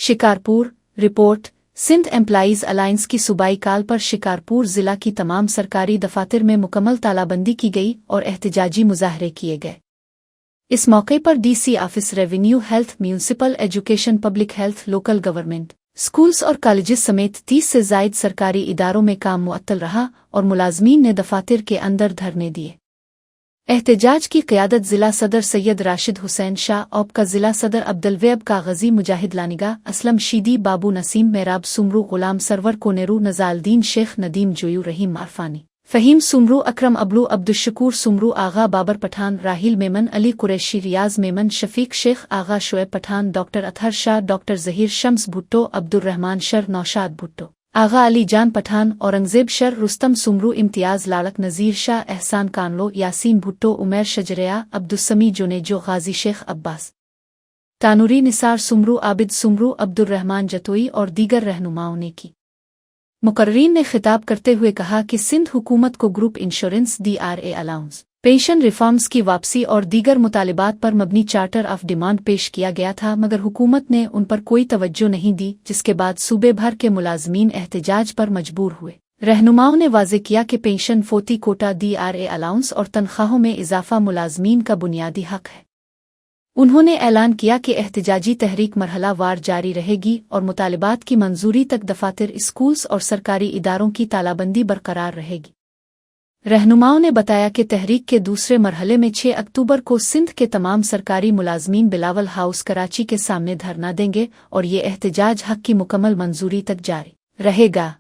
Shikarpur report Sindh employees alliance की सूबाई काल पर शिकारपुर जिला की तमाम सरकारी दफातर में मुकम्मल तालाबंदी की गई और एहतजाजी मुजाहरे किए गए। इस मौके पर DC office revenue, health, municipal education, public health, local government, schools और कॉलेजेस समेत 30 से जायद सरकारी इदारों में काम मुअत्तल रहा और मुलाजमीन ने दफातर के अंदर धरने दिए। एहतजाज की क़यादत जिला सदर सैयद राशिद हुसैन शाह, औप का जिला सदर अब्दुलवेब कागजी, मुजाहिद लानिगा, असलम शीदी, बाबू नसीम, मेराब सुमरू, गुलाम सरवर कोनेरू, नजालदीन शेख, नदीम जोयू, रहीम आरफानी, फ़हीम सुमरू, अकरम अबलू, अब्दुलशकूर सुमरू, आगा बाबर पठान, राहिल मेमन, अली कुरैशी, रियाज मेमन, शफीक शेख, आगा शोएब पठान, डॉक्टर अतहर शाह, डॉक्टर जहीर शम्स भुट्टो, अब्दुर्रहमान शर, नौशाद भुट्टो, आगा अली जान पठान, औरंगजेब शर, रुस्तम सुमरू, इम्तियाज लाड़क, नज़ीर शाह, एहसान कानलो, यासीन भुट्टो, उमैर शजरिया, अब्दुस्समी जुनेजो, गाजी शेख अब्बास तानूरी, निसार सुमरू, आबिद सुमरू, अब्दुर्रहमान जतोई और दीगर रहनुमाओं ने की। मुकर्रीन ने खिताब करते हुए कहा कि सिंध हुकूमत को group insurance, DRA allowance, pension reforms की वापसी और दीगर मुतालिबात पर मबनी चार्टर ऑफ डिमांड पेश किया गया था, मगर हुकूमत ने उन पर कोई तवज्जो नहीं दी, जिसके बाद सूबे भर के मुलाजमीन एहतजाज पर मजबूर हुए। रहनुमाओं ने वाज़े किया कि pension, photo Kota, DRA allowance और तनख्वाहों में इजाफा मुलाजमीन का बुनियादी हक है। उन्होंने ऐलान किया कि एहतजाजी तहरीक मरहला वार जारी रहेगी और मुतालिबात की मंजूरी तक दफातर, स्कूल्स और सरकारी इदारों की तालाबंदी बरकरार रहेगी। रहनुमाओं ने बताया कि तहरीक के दूसरे मरहले में 6 अक्टूबर को सिंध के तमाम सरकारी मुलाजमीन बिलावल हाउस कराची के सामने धरना देंगे और ये एहतजाज हक की मुकम्मल मंजूरी तक जारी रहेगा।